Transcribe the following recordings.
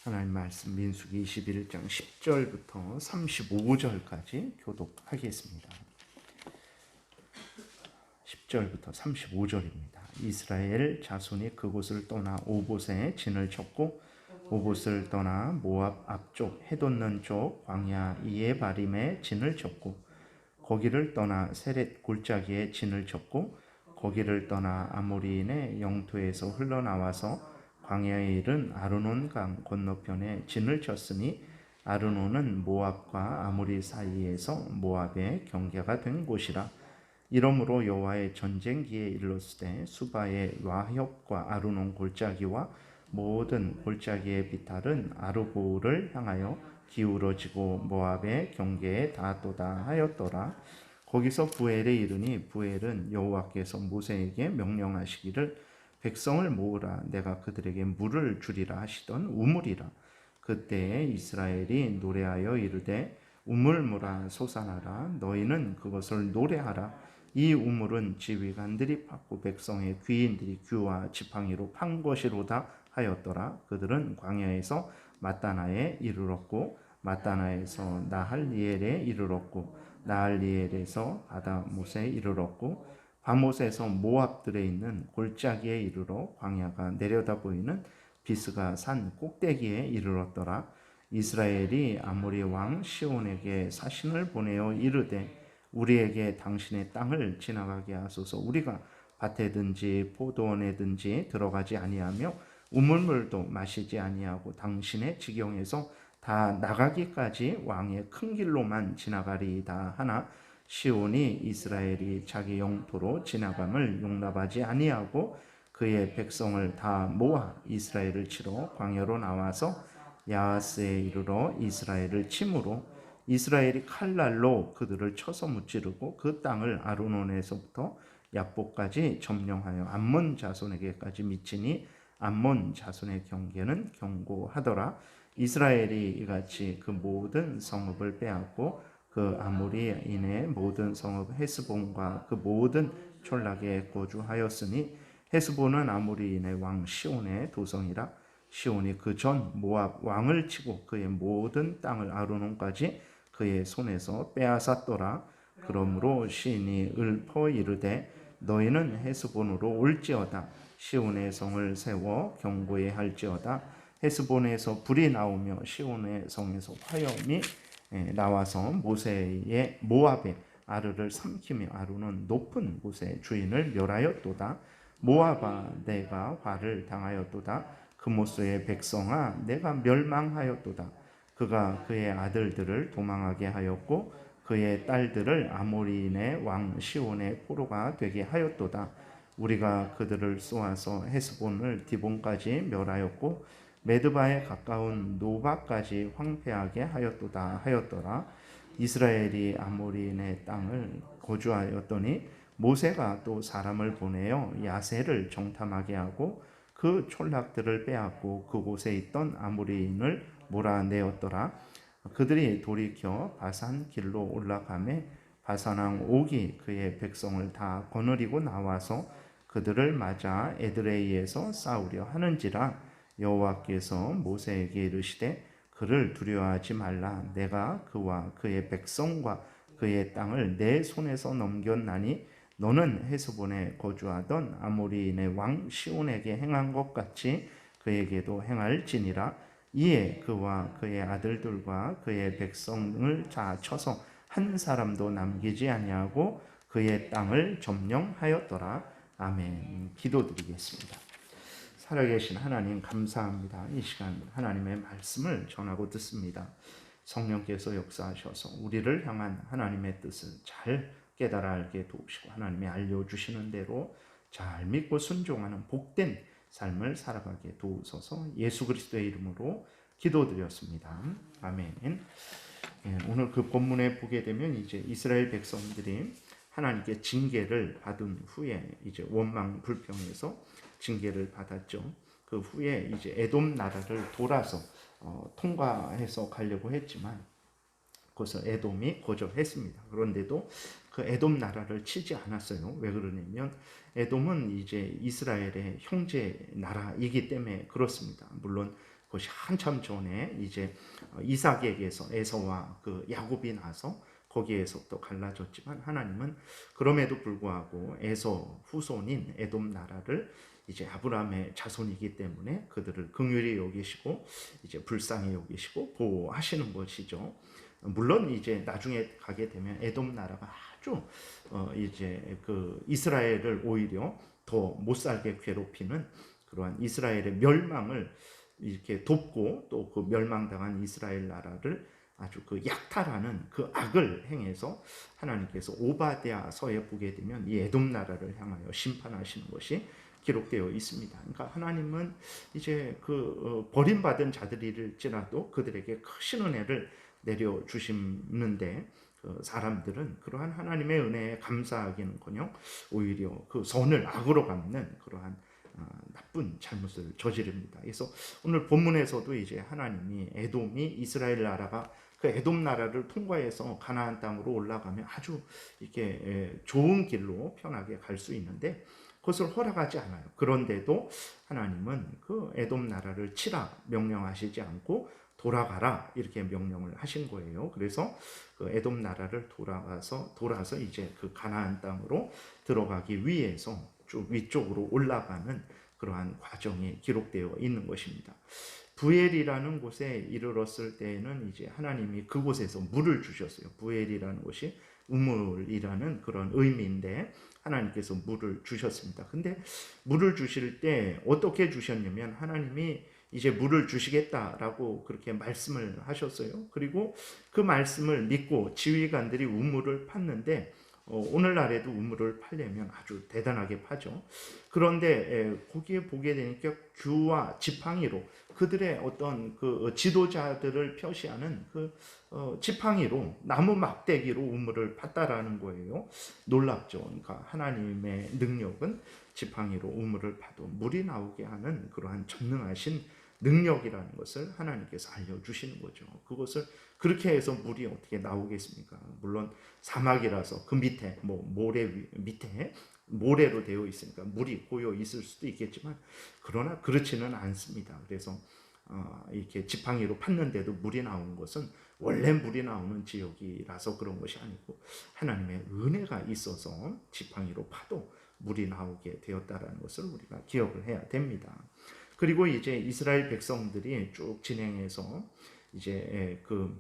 하나님 말씀 민수기 21장 10절부터 35절까지 교독하겠습니다. 10절부터 35절입니다. 이스라엘 자손이 그곳을 떠나 오봇에 진을 쳤고 오봇을 떠나 모압 앞쪽 해돋는 쪽 광야 이에바림에 진을 쳤고 거기를 떠나 세렛 골짜기에 진을 쳤고 거기를 떠나 아모리인의 영토에서 흘러나와서 광야에 이른 아르논 강 건너편에 진을 쳤으니 아르논은 모압과 아모리 사이에서 모압의 경계가 된 곳이라. 이러므로 여호와의 전쟁기에 이르렀을 수바의 와협과 아르논 골짜기와 모든 골짜기의 비탈은 아르고를 향하여 기울어지고 모압의 경계에 닿도다 하였더라. 거기서 부엘에 이르니 부엘은 여호와께서 모세에게 명령하시기를 백성을 모으라 내가 그들에게 물을 주리라 하시던 우물이라. 그때에 이스라엘이 노래하여 이르되 우물물아 솟아나라 너희는 그것을 노래하라. 이 우물은 지휘관들이 팠고 백성의 귀인들이 규와 지팡이로 판 것이로다 하였더라. 그들은 광야에서 마따나에 이르렀고 마따나에서 나할리엘에 이르렀고 나할리엘에서 바다못에 이르렀고 바못에서 모압들에 있는 골짜기에 이르러 광야가 내려다 보이는 비스가 산 꼭대기에 이르렀더라. 이스라엘이 아모리 왕 시온에게 사신을 보내어 이르되 우리에게 당신의 땅을 지나가게 하소서. 우리가 밭에든지 포도원에든지 들어가지 아니하며 우물물도 마시지 아니하고 당신의 지경에서 다 나가기까지 왕의 큰 길로만 지나가리이다 하나 시온이 이스라엘이 자기 영토로 지나감을 용납하지 아니하고 그의 백성을 다 모아 이스라엘을 치러 광야로 나와서 야하스에 이르러 이스라엘을 치므로 이스라엘이 칼날로 그들을 쳐서 무찌르고 그 땅을 아르논에서부터 야복까지 점령하여 암몬 자손에게까지 미치니 암몬 자손의 경계는 견고하더라. 이스라엘이 이같이 그 모든 성읍을 빼앗고 그 아모리인의 모든 성읍 헤스본과 그 모든 촌락에 거주하였으니 헤스본은 아모리인의 왕 시온의 도성이라. 시온이 그 전 모압 왕을 치고 그의 모든 땅을 아르논까지 그의 손에서 빼앗았더라. 그러므로 시인이 읊어 이르되 너희는 헤스본으로 올지어다. 시온의 성을 세워 경고히 할지어다. 헤스본에서 불이 나오며 시온의 성에서 화염이 나와서 모압의 아르를 삼키며 아르는 높은 곳에 주인을 멸하였도다. 모압아 내가 화를 당하였도다. 그모스의 백성아 내가 멸망하였도다. 그가 그의 아들들을 도망하게 하였고 그의 딸들을 아모리인의 왕 시온의 포로가 되게 하였도다. 우리가 그들을 쏘아서 헤스본을 디본까지 멸하였고 메드바에 가까운 노바까지 황폐하게 하였도다 하였더라. 이스라엘이 아모리인의 땅을 거주하였더니 모세가 또 사람을 보내어 야세를 정탐하게 하고 그 촌락들을 빼앗고 그곳에 있던 아모리인을 몰아내었더라. 그들이 돌이켜 바산 길로 올라가매 바산왕 옥이 그의 백성을 다 거느리고 나와서 그들을 맞아 에드레이에서 싸우려 하는지라. 여호와께서 모세에게 이르시되 그를 두려워하지 말라. 내가 그와 그의 백성과 그의 땅을 내 손에서 넘겼나니 너는 헤스본에 거주하던 아모리인의 왕 시온에게 행한 것 같이 그에게도 행할지니라. 이에 그와 그의 아들들과 그의 백성을 다 쳐서 한 사람도 남기지 아니하고 그의 땅을 점령하였더라. 아멘. 기도드리겠습니다. 살아계신 하나님 감사합니다. 이 시간 하나님의 말씀을 전하고 듣습니다. 성령께서 역사하셔서 우리를 향한 하나님의 뜻을 잘 깨달아 알게 도우시고 하나님이 알려주시는 대로 잘 믿고 순종하는 복된 삶을 살아가게 도우소서. 예수 그리스도의 이름으로 기도드렸습니다. 아멘. 오늘 그 본문에 보게 되면 이제 이스라엘 백성들이 하나님께 징계를 받은 후에 이제 원망 불평해서 징계를 받았죠. 그 후에 이제 에돔 나라를 돌아서 통과해서 가려고 했지만 그것을 에돔이 거절했습니다. 그런데도 그 에돔 나라를 치지 않았어요. 왜 그러냐면 에돔은 이제 이스라엘의 형제 나라이기 때문에 그렇습니다. 물론 그것이 한참 전에 이제 이삭에게서 에서와 그 야곱이 나서 거기에서부터 갈라졌지만, 하나님은 그럼에도 불구하고 에서 후손인 에돔 나라를 이제 아브라함의 자손이기 때문에 그들을 긍휼히 여기시고 이제 불쌍히 여기시고 보호하시는 것이죠. 물론 이제 나중에 가게 되면 에돔 나라가 아주 이제 그 이스라엘을 오히려 더 못살게 괴롭히는 그러한 이스라엘의 멸망을 이렇게 돕고, 또 그 멸망당한 이스라엘 나라를 아주 그 약탈하는 그 악을 행해서 하나님께서 오바댜서에 보게 되면 이 에돔 나라를 향하여 심판하시는 것이 기록되어 있습니다. 그러니까 하나님은 이제 그 버림받은 자들일지라도 그들에게 크신 은혜를 내려 주시는데, 그 사람들은 그러한 하나님의 은혜에 감사하기는커녕 오히려 그 선을 악으로 갚는 그러한 나쁜 잘못을 저지릅니다. 그래서 오늘 본문에서도 이제 하나님이 에돔이 이스라엘 나라가 그 에돔 나라를 통과해서 가나안 땅으로 올라가면 아주 이렇게 좋은 길로 편하게 갈 수 있는데 그것을 허락하지 않아요. 그런데도 하나님은 그 에돔 나라를 치라 명령하시지 않고 돌아가라 이렇게 명령을 하신 거예요. 그래서 그 에돔 나라를 돌아서 이제 그 가나안 땅으로 들어가기 위해서 쭉 위쪽으로 올라가는 그러한 과정이 기록되어 있는 것입니다. 부엘이라는 곳에 이르렀을 때에는 이제 하나님이 그곳에서 물을 주셨어요. 부엘이라는 곳이 우물이라는 그런 의미인데 하나님께서 물을 주셨습니다. 근데 물을 주실 때 어떻게 주셨냐면 하나님이 이제 물을 주시겠다라고 그렇게 말씀을 하셨어요. 그리고 그 말씀을 믿고 지휘관들이 우물을 팠는데 오늘날에도 우물을 파려면 아주 대단하게 파죠. 그런데 거기에 보게 되니까 규와 지팡이로 그들의 어떤 그 지도자들을 표시하는 그 지팡이로 나무 막대기로 우물을 팠다라는 거예요. 놀랍죠. 그러니까 하나님의 능력은 지팡이로 우물을 파도 물이 나오게 하는 그러한 전능하신 능력이라는 것을 하나님께서 알려주시는 거죠. 그것을 그렇게 해서 물이 어떻게 나오겠습니까? 물론 사막이라서 그 밑에 모래 밑에 모래로 되어 있으니까 물이 고여 있을 수도 있겠지만 그러나 그렇지는 않습니다. 그래서 이렇게 지팡이로 팠는데도 물이 나온 것은 원래 물이 나오는 지역이라서 그런 것이 아니고 하나님의 은혜가 있어서 지팡이로 파도 물이 나오게 되었다라는 것을 우리가 기억을 해야 됩니다. 그리고 이제 이스라엘 백성들이 쭉 진행해서 이제 그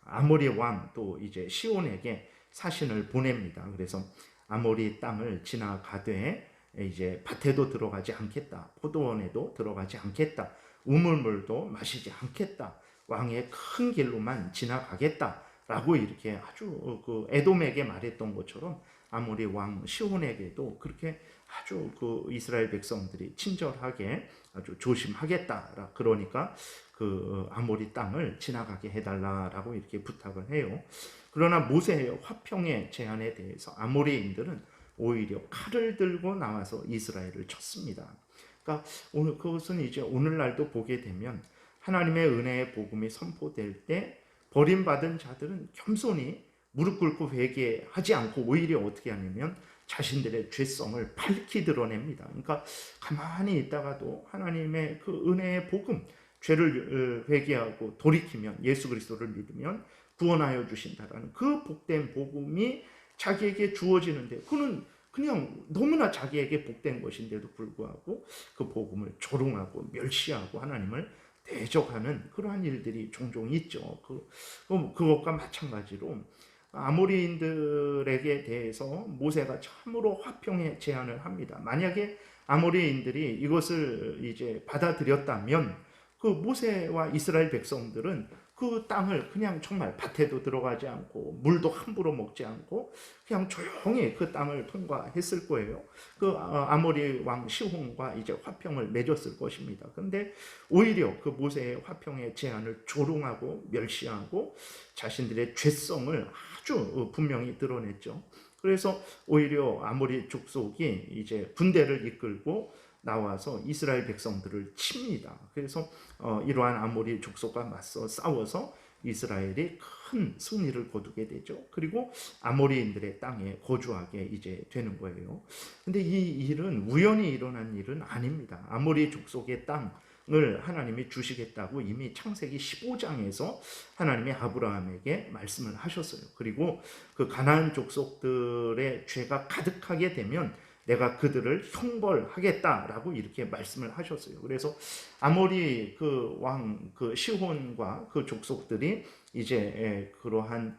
아모리 왕 또 이제 시온에게 사신을 보냅니다. 그래서 아모리 땅을 지나가되 이제 밭에도 들어가지 않겠다, 포도원에도 들어가지 않겠다, 우물물도 마시지 않겠다, 왕의 큰 길로만 지나가겠다라고 이렇게 아주 그 에돔에게 말했던 것처럼 아모리 왕 시온에게도 그렇게 아주 그 이스라엘 백성들이 친절하게 아주 조심하겠다. 그러니까 그 아모리 땅을 지나가게 해달라라고 이렇게 부탁을 해요. 그러나 모세의 화평의 제안에 대해서 아모리인들은 오히려 칼을 들고 나와서 이스라엘을 쳤습니다. 그러니까 오늘 그것은 이제 오늘날도 보게 되면 하나님의 은혜의 복음이 선포될 때 버림받은 자들은 겸손히 무릎 꿇고 회개하지 않고 오히려 어떻게 하냐면 자신들의 죄성을 밝히 드러냅니다. 그러니까 가만히 있다가도 하나님의 그 은혜의 복음, 죄를 회개하고 돌이키면 예수 그리스도를 믿으면 구원하여 주신다라는 그 복된 복음이 자기에게 주어지는데 그는 그냥 너무나 자기에게 복된 것인데도 불구하고 그 복음을 조롱하고 멸시하고 하나님을 대적하는 그러한 일들이 종종 있죠. 그것과 마찬가지로 아모리인들에게 대해서 모세가 참으로 화평의 제안을 합니다. 만약에 아모리인들이 이것을 이제 받아들였다면 그 모세와 이스라엘 백성들은 그 땅을 그냥 정말 밭에도 들어가지 않고 물도 함부로 먹지 않고 그냥 조용히 그 땅을 통과했을 거예요. 그 아모리 왕 시혼과 이제 화평을 맺었을 것입니다. 근데 오히려 그 모세의 화평의 제안을 조롱하고 멸시하고 자신들의 죄성을 아주 분명히 드러냈죠. 그래서 오히려 아모리 족속이 이제 군대를 이끌고 나와서 이스라엘 백성들을 칩니다. 그래서 이러한 아모리 족속과 맞서 싸워서 이스라엘이 큰 승리를 거두게 되죠. 그리고 아모리인들의 땅에 거주하게 이제 되는 거예요. 근데 이 일은 우연히 일어난 일은 아닙니다. 아모리 족속의 땅을 하나님이 주시겠다고 이미 창세기 15장에서 하나님이 아브라함에게 말씀을 하셨어요. 그리고 그 가나안 족속들의 죄가 가득하게 되면 내가 그들을 형벌하겠다라고 이렇게 말씀을 하셨어요. 그래서 아모리 그 왕 그 시혼과 그 족속들이 이제 그러한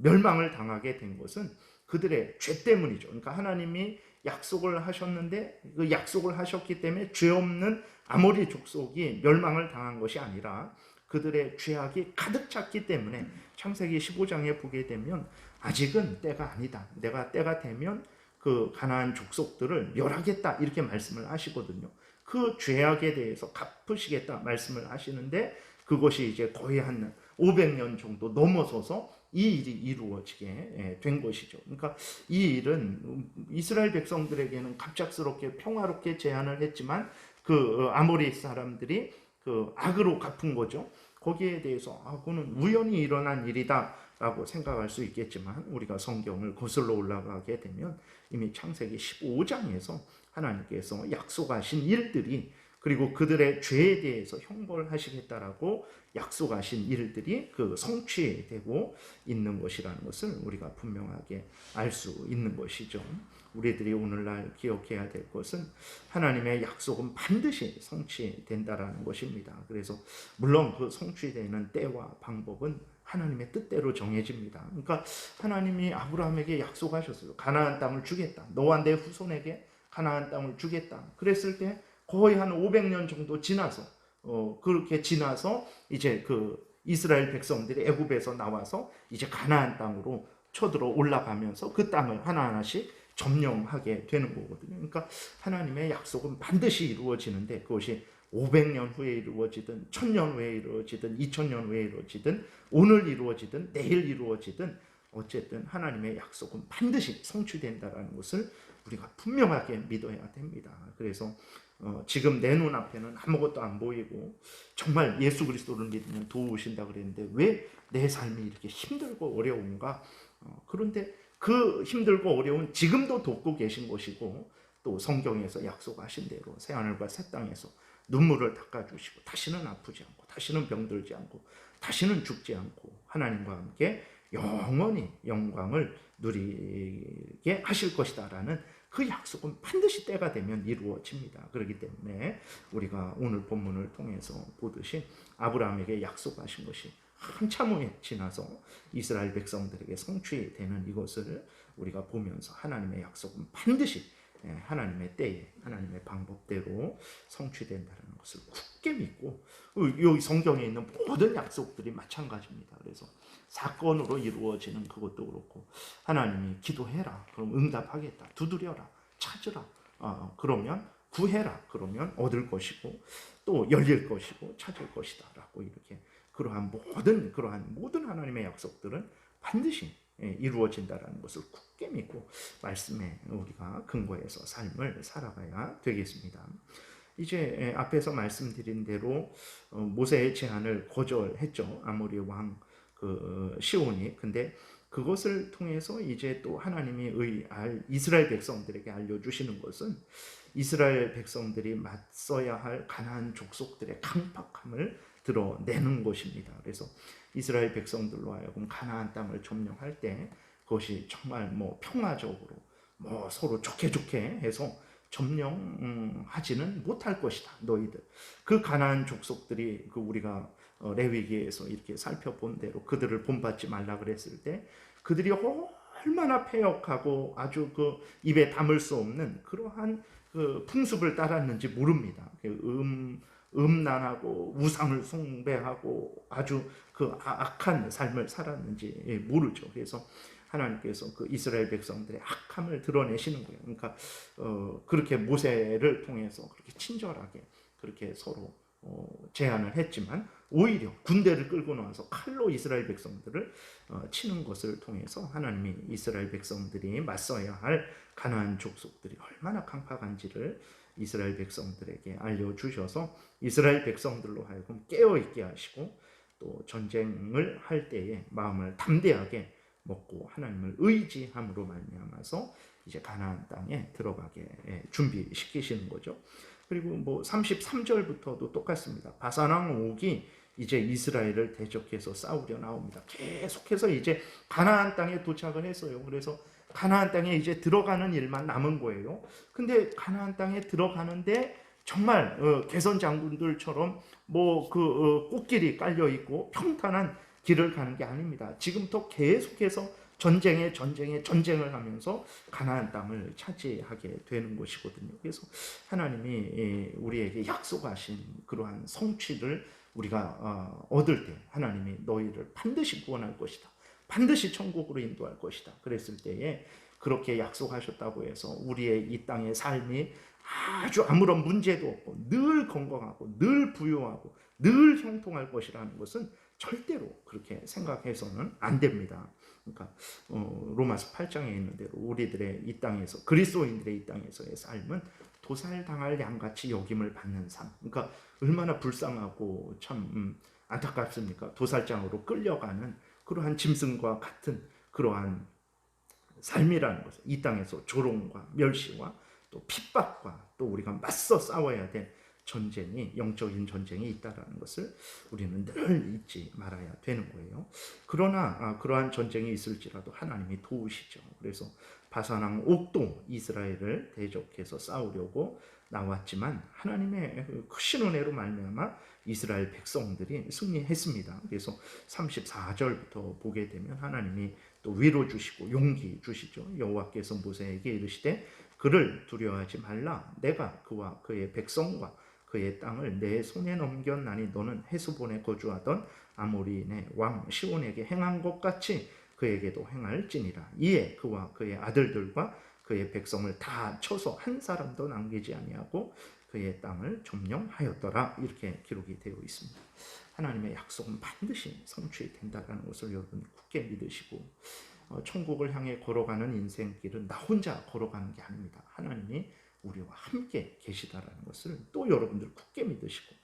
멸망을 당하게 된 것은 그들의 죄 때문이죠. 그러니까 하나님이 약속을 하셨는데 그 약속을 하셨기 때문에 죄 없는 아모리 족속이 멸망을 당한 것이 아니라 그들의 죄악이 가득 찼기 때문에 창세기 15장에 보게 되면 아직은 때가 아니다. 내가 때가 되면 그 가나안 족속들을 멸하겠다 이렇게 말씀을 하시거든요. 그 죄악에 대해서 갚으시겠다 말씀을 하시는데 그것이 이제 거의 한 500년 정도 넘어서서 이 일이 이루어지게 된 것이죠. 그러니까 이 일은 이스라엘 백성들에게는 갑작스럽게 평화롭게 제안을 했지만 그 아모리 사람들이 그 악으로 갚은 거죠. 거기에 대해서 그거는 우연히 일어난 일이다라고 생각할 수 있겠지만 우리가 성경을 거슬러 올라가게 되면 이미 창세기 15장에서 하나님께서 약속하신 일들이 그리고 그들의 죄에 대해서 형벌하시겠다라고 약속하신 일들이 그 성취되고 있는 것이라는 것을 우리가 분명하게 알 수 있는 것이죠. 우리들이 오늘날 기억해야 될 것은 하나님의 약속은 반드시 성취된다라는 것입니다. 그래서 물론 그 성취되는 때와 방법은 하나님의 뜻대로 정해집니다. 그러니까 하나님이 아브라함에게 약속하셨어요. 가나안 땅을 주겠다. 너와 내 후손에게 가나안 땅을 주겠다. 그랬을 때 거의 한 500년 정도 지나서 그렇게 지나서 이제 그 이스라엘 백성들이 애굽에서 나와서 이제 가나안 땅으로 쳐들어 올라가면서 그 땅을 하나하나씩 점령하게 되는 거거든요. 그러니까 하나님의 약속은 반드시 이루어지는데 그것이 500년 후에 이루어지든 1000년 후에 이루어지든 2000년 후에 이루어지든 오늘 이루어지든 내일 이루어지든 어쨌든 하나님의 약속은 반드시 성취된다는 것을 우리가 분명하게 믿어야 됩니다. 그래서 지금 내 눈앞에는 아무것도 안 보이고 정말 예수 그리스도를 믿으면 도우신다 그랬는데 왜 내 삶이 이렇게 힘들고 어려운가? 그런데 그 힘들고 어려운 지금도 돕고 계신 것이고 또 성경에서 약속하신 대로 새하늘과 새 땅에서 눈물을 닦아주시고 다시는 아프지 않고 다시는 병들지 않고 다시는 죽지 않고 하나님과 함께 영원히 영광을 누리게 하실 것이다라는 그 약속은 반드시 때가 되면 이루어집니다. 그렇기 때문에 우리가 오늘 본문을 통해서 보듯이 아브라함에게 약속하신 것이 한참 후에 지나서 이스라엘 백성들에게 성취되는 이것을 우리가 보면서 하나님의 약속은 반드시 하나님의 때에 하나님의 방법대로 성취된다는 것을 굳게 믿고 여기 성경에 있는 모든 약속들이 마찬가지입니다. 그래서 사건으로 이루어지는 그것도 그렇고 하나님이 기도해라 그럼 응답하겠다, 두드려라 찾으라 그러면 구해라 그러면 얻을 것이고 또 열릴 것이고 찾을 것이다 라고 이렇게 그러한 모든 하나님의 약속들은 반드시 이루어진다라는 것을 굳게 믿고 말씀에 우리가 근거해서 삶을 살아가야 되겠습니다. 이제 앞에서 말씀드린 대로 모세의 제안을 거절했죠. 아모리 왕 그 시온이. 근데 그것을 통해서 이제 또 하나님이 이스라엘 백성들에게 알려주시는 것은 이스라엘 백성들이 맞서야 할 가나안 족속들의 강팍함을 드러내는 것입니다. 그래서 이스라엘 백성들로 하여금 가나안 땅을 점령할 때 그것이 정말 평화적으로 서로 좋게 해서 점령하지는 못할 것이다. 너희들 그 가나안 족속들이 그 우리가 레위기에서 이렇게 살펴본 대로 그들을 본받지 말라 그랬을 때 그들이 얼마나 패역하고 아주 그 입에 담을 수 없는 그러한 그 풍습을 따랐는지 모릅니다. 음란하고 우상을 숭배하고 아주 그 악한 삶을 살았는지 모르죠. 그래서 하나님께서 그 이스라엘 백성들의 악함을 드러내시는 거예요. 그러니까 그렇게 모세를 통해서 그렇게 친절하게 그렇게 서로 제안을 했지만 오히려 군대를 끌고 나와서 칼로 이스라엘 백성들을 치는 것을 통해서 하나님이 이스라엘 백성들이 맞서야 할 가나안 족속들이 얼마나 강팍한지를 이스라엘 백성들에게 알려주셔서 이스라엘 백성들로 하여금 깨어있게 하시고 또 전쟁을 할 때에 마음을 담대하게 먹고 하나님을 의지함으로 말미암아서 이제 가나안 땅에 들어가게 준비시키시는 거죠. 그리고 뭐 33절부터도 똑같습니다. 바산왕 옥이 이제 이스라엘을 대적해서 싸우려 나옵니다. 계속해서 이제 가나안 땅에 도착을 했어요. 그래서 가나안 땅에 이제 들어가는 일만 남은 거예요. 근데 가나안 땅에 들어가는데 정말 개선 장군들처럼 뭐 그 꽃길이 깔려 있고 평탄한 길을 가는 게 아닙니다. 지금부터 계속해서 전쟁을 하면서 가나안 땅을 차지하게 되는 것이거든요. 그래서 하나님이 우리에게 약속하신 그러한 성취를 우리가 얻을 때 하나님이 너희를 반드시 구원할 것이다. 반드시 천국으로 인도할 것이다. 그랬을 때에 그렇게 약속하셨다고 해서 우리의 이 땅의 삶이 아주 아무런 문제도 없고 늘 건강하고 늘 부유하고 늘 형통할 것이라는 것은 절대로 그렇게 생각해서는 안 됩니다. 그러니까 로마서 8장에 있는 대로 우리들의 이 땅에서 그리스도인들의 이 땅에서의 삶은 도살당할 양같이 여김을 받는 삶. 그러니까 얼마나 불쌍하고 참 안타깝습니까? 도살장으로 끌려가는 그러한 짐승과 같은 그러한 삶이라는 것은 이 땅에서 조롱과 멸시와 또 핍박과 또 우리가 맞서 싸워야 될 전쟁이 영적인 전쟁이 있다라는 것을 우리는 늘 잊지 말아야 되는 거예요. 그러나 그러한 전쟁이 있을지라도 하나님이 도우시죠. 그래서 바산왕 옥도 이스라엘을 대적해서 싸우려고 나왔지만 하나님의 크신 은혜로 말미암아 이스라엘 백성들이 승리했습니다. 그래서 34절부터 보게 되면 하나님이 또 위로 주시고 용기 주시죠. 여호와께서 모세에게 이르시되 그를 두려워하지 말라. 내가 그와 그의 백성과 그의 땅을 내 손에 넘겼나니 너는 헤스본에 거주하던 아모리인의 왕 시온에게 행한 것 같이 그에게도 행할지니라. 이에 그와 그의 아들들과 그의 백성을 다 쳐서 한 사람도 남기지 아니하고 그의 땅을 점령하였더라. 이렇게 기록이 되어 있습니다. 하나님의 약속은 반드시 성취된다는 것을 여러분 굳게 믿으시고 천국을 향해 걸어가는 인생길은 나 혼자 걸어가는 게 아닙니다. 하나님이 우리와 함께 계시다라는 것을 또 여러분들 굳게 믿으시고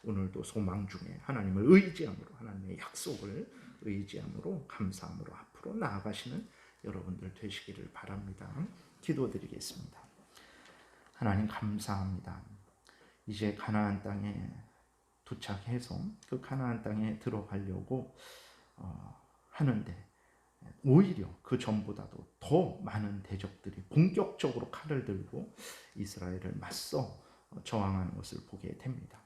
오늘도 소망 중에 하나님을 의지함으로 하나님의 약속을 의지함으로 감사함으로 앞으로 나아가시는 여러분들 되시기를 바랍니다. 기도드리겠습니다. 하나님 감사합니다. 이제 가나안 땅에 도착해서 그 가나안 땅에 들어가려고 하는데 오히려 그 전보다도 더 많은 대적들이 본격적으로 칼을 들고 이스라엘을 맞서 저항하는 것을 보게 됩니다.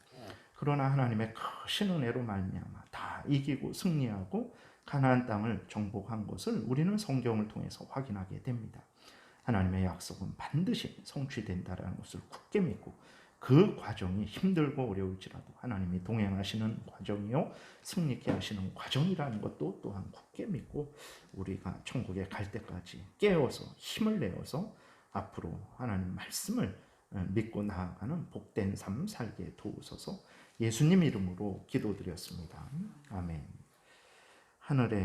그러나 하나님의 크신 은혜로 말미암아 다 이기고 승리하고 가나안 땅을 정복한 것을 우리는 성경을 통해서 확인하게 됩니다. 하나님의 약속은 반드시 성취된다라는 것을 굳게 믿고 그 과정이 힘들고 어려울지라도 하나님이 동행하시는 과정이요 승리케 하시는 과정이라는 것도 또한 굳게 믿고 우리가 천국에 갈 때까지 깨어서 힘을 내어서 앞으로 하나님 말씀을 믿고 나아가는 복된 삶 살게 도우소서. 예수님 이름으로 기도드렸습니다. 아멘. 하늘에